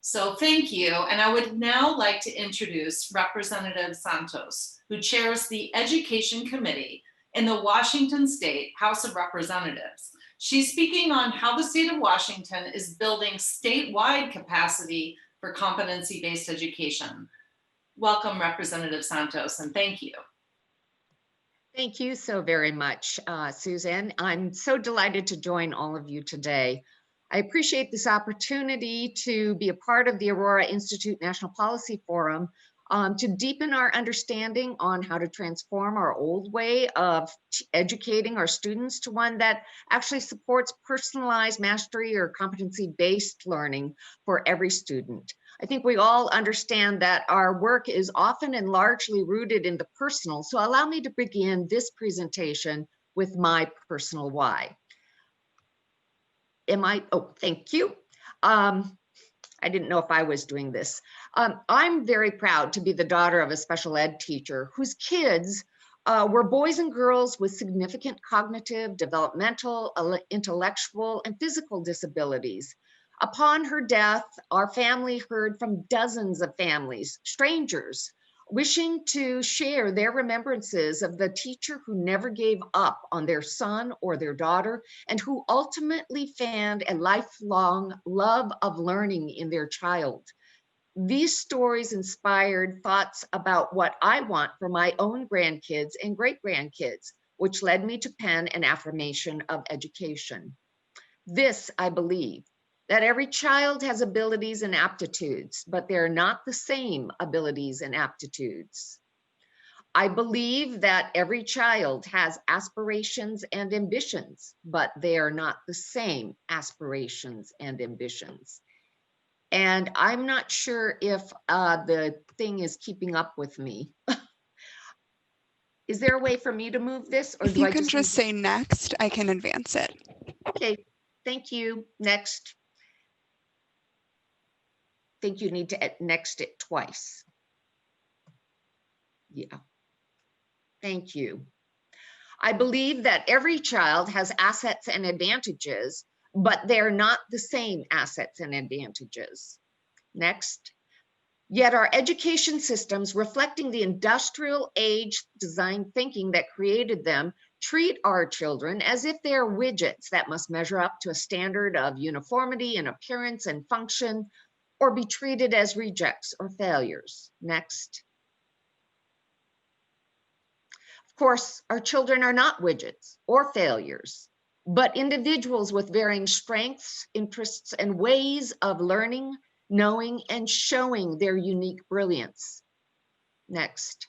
So thank you. And I would now like to introduce Representative Santos, who chairs the Education Committee in the Washington State House of Representatives. She's speaking on how the state of Washington is building statewide capacity for competency-based education. Welcome, Representative Santos, and thank you. Thank you so very much, Susan. I'm so delighted to join all of you today. I appreciate this opportunity to be a part of the Aurora Institute National Policy Forum to deepen our understanding on how to transform our old way of educating our students to one that actually supports personalized mastery or competency-based learning for every student. I think we all understand that our work is often and largely rooted in the personal, so allow me to begin this presentation with my personal why. Oh, thank you. I didn't know if I was doing this. I'm very proud to be the daughter of a special ed teacher whose kids were boys and girls with significant cognitive, developmental, intellectual, and physical disabilities. Upon her death, our family heard from dozens of families, strangers, wishing to share their remembrances of the teacher who never gave up on their son or their daughter, and who ultimately found a lifelong love of learning in their child. These stories inspired thoughts about what I want for my own grandkids and great-grandkids, which led me to pen an affirmation of education. This, I believe, that every child has abilities and aptitudes, but they're not the same abilities and aptitudes. I believe that every child has aspirations and ambitions, but they are not the same aspirations and ambitions. And I'm not sure if the thing is keeping up with me. Is there a way for me to move this? Or if you can just say next, I can advance it. Okay, thank you. Next. I think you need to next it twice. Yeah, thank you. I believe that every child has assets and advantages, but they're not the same assets and advantages. Next. Yet our education systems, reflecting the industrial age design thinking that created them, treat our children as if they are widgets that must measure up to a standard of uniformity in appearance and function, or be treated as rejects or failures. Next. Of course, our children are not widgets or failures, but individuals with varying strengths, interests, and ways of learning, knowing, and showing their unique brilliance. Next.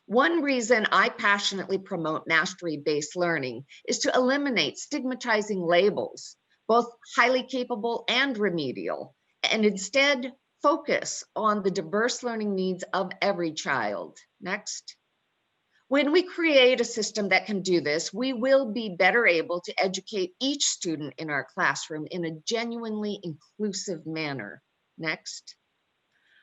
One reason I passionately promote mastery-based learning is to eliminate stigmatizing labels, both highly capable and remedial, and instead focus on the diverse learning needs of every child. Next. When we create a system that can do this, we will be better able to educate each student in our classroom in a genuinely inclusive manner. Next.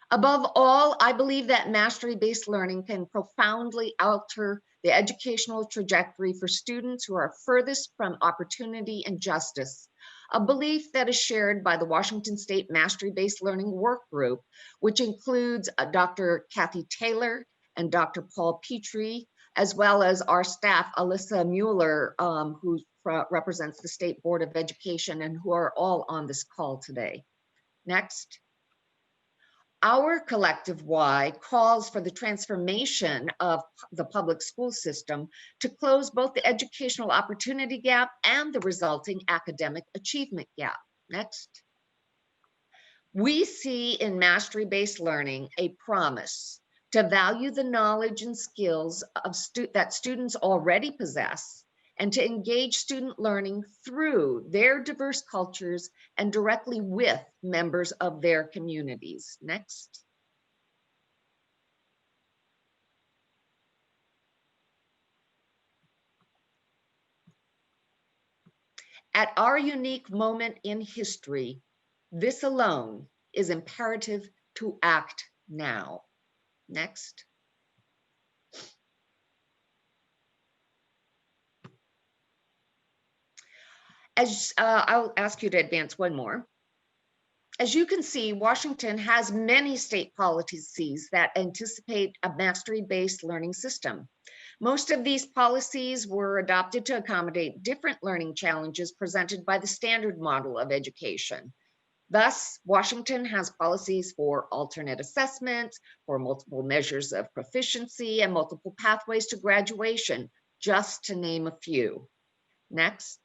Above all, I believe that mastery-based learning can profoundly alter the educational trajectory for students who are furthest from opportunity and justice, a belief that is shared by the Washington State Mastery-Based Learning Work Group, which includes Dr. Kathy Taylor and Dr. Paul Petrie, as well as our staff, Alyssa Mueller, who represents the State Board of Education, and who are all on this call today. Next. Our collective why calls for the transformation of the public school system to close both the educational opportunity gap and the resulting academic achievement gap. Next. We see in mastery-based learning a promise to value the knowledge and skills of that students already possess, and to engage student learning through their diverse cultures and directly with members of their communities. Next. At our unique moment in history, this alone is imperative to act now. Next. As I'll ask you to advance one more. As you can see, Washington has many state policies that anticipate a mastery-based learning system. Most of these policies were adopted to accommodate different learning challenges presented by the standard model of education. Thus, Washington has policies for alternate assessment, for multiple measures of proficiency, and multiple pathways to graduation, just to name a few. Next.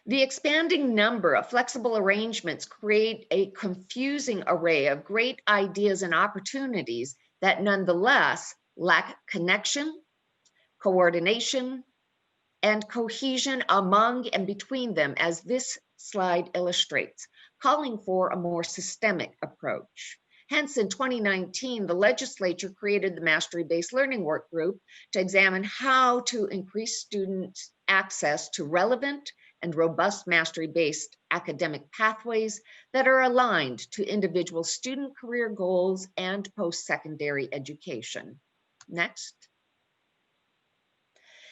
The expanding number of flexible arrangements create a confusing array of great ideas and opportunities that nonetheless lack connection, coordination, and cohesion among and between them, as this slide illustrates, calling for a more systemic approach. Hence, in 2019, the legislature created the Mastery-Based Learning Work Group to examine how to increase students' access to relevant and robust mastery-based academic pathways that are aligned to individual student career goals and post-secondary education. Next.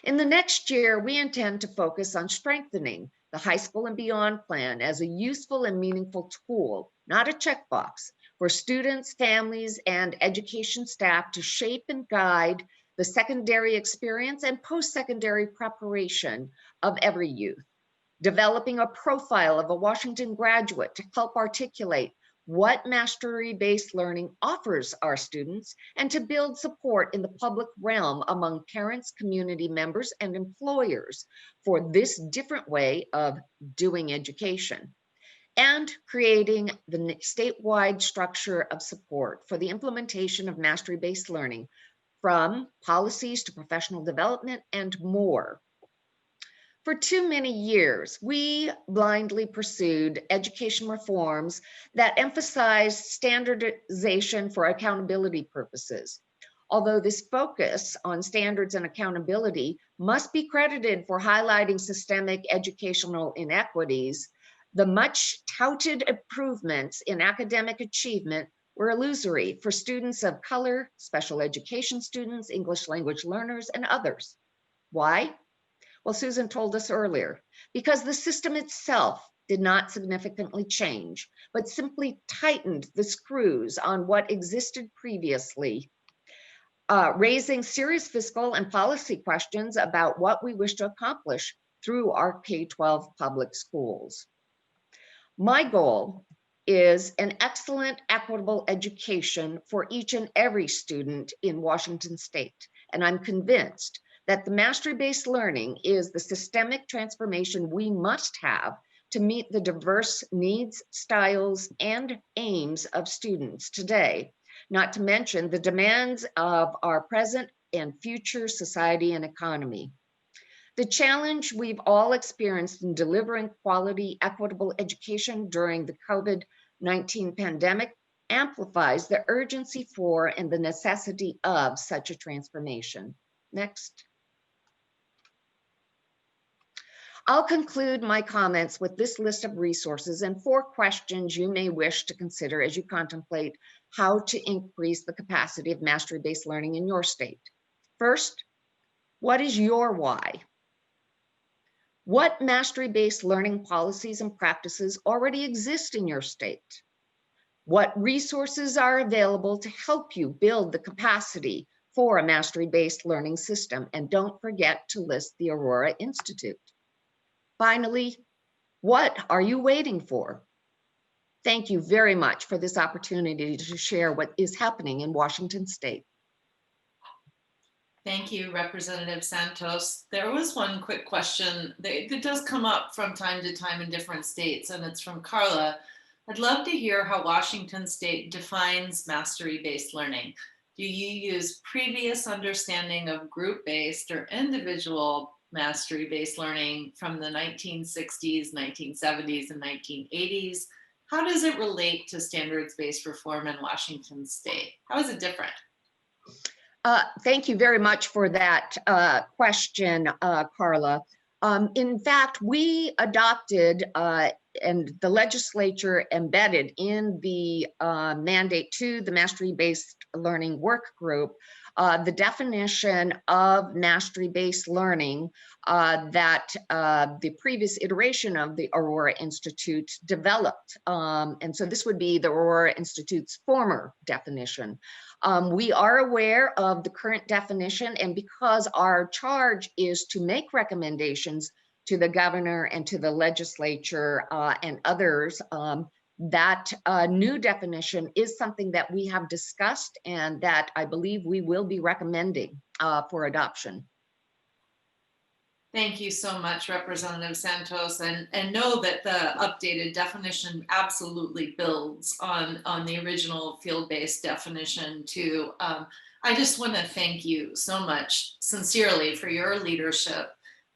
In the next year, we intend to focus on strengthening the high school and beyond plan as a useful and meaningful tool, not a checkbox, for students, families, and education staff to shape and guide the secondary experience and post-secondary preparation of every youth. Developing a profile of a Washington graduate to help articulate what mastery-based learning offers our students, and to build support in the public realm among parents, community members, and employers for this different way of doing education, and creating the statewide structure of support for the implementation of mastery-based learning, from policies to professional development and more. For too many years, we blindly pursued education reforms that emphasized standardization for accountability purposes. Although this focus on standards and accountability must be credited for highlighting systemic educational inequities, the much touted improvements in academic achievement were illusory for students of color, special education students, English language learners, and others. Why? Well, Susan told us earlier, because the system itself did not significantly change, but simply tightened the screws on what existed previously, raising serious fiscal and policy questions about what we wish to accomplish through our K-12 public schools. My goal is an excellent, equitable education for each and every student in Washington State, and I'm convinced that the mastery-based learning is the systemic transformation we must have to meet the diverse needs, styles, and aims of students today, not to mention the demands of our present and future society and economy. The challenge we've all experienced in delivering quality, equitable education during the COVID-19 pandemic amplifies the urgency for and the necessity of such a transformation. Next. I'll conclude my comments with this list of resources and 4 questions you may wish to consider as you contemplate how to increase the capacity of mastery-based learning in your state. First, what is your why? What mastery-based learning policies and practices already exist in your state? What resources are available to help you build the capacity for a mastery-based learning system? And don't forget to list the Aurora Institute. Finally, what are you waiting for? Thank you very much for this opportunity to share what is happening in Washington State. Thank you, Representative Santos. There was one quick question that does come up from time to time in different states, and it's from Carla. I'd love to hear how Washington State defines mastery-based learning. Do you use previous understanding of group-based or individual mastery-based learning from the 1960s, 1970s, and 1980s? How does it relate to standards-based reform in Washington State? How is it different? Thank you very much for that question, Carla. In fact, we adopted and the legislature embedded in the mandate to the Mastery-Based Learning Work Group the definition of mastery-based learning that the previous iteration of the Aurora Institute developed. And so this would be the Aurora Institute's former definition. We are aware of the current definition, and because our charge is to make recommendations to the governor and to the legislature and others, that new definition is something that we have discussed and that I believe we will be recommending for adoption. Thank you so much, Representative Santos, and know that the updated definition absolutely builds on the original field-based definition too. I just want to thank you so much, sincerely, for your leadership,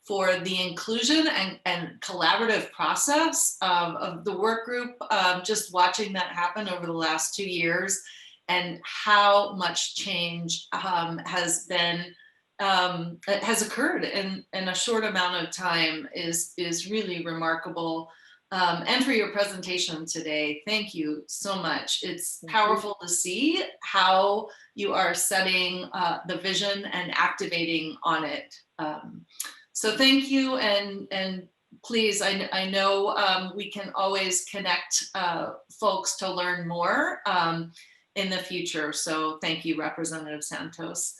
for the inclusion and collaborative process of the work group, just watching that happen over the last 2 years, and how much change has occurred in a short amount of time is really remarkable. And for your presentation today, thank you so much. It's powerful to see how you are setting the vision and activating on it. So thank you, and please, I know we can always connect folks to learn more in the future. So thank you, Representative Santos.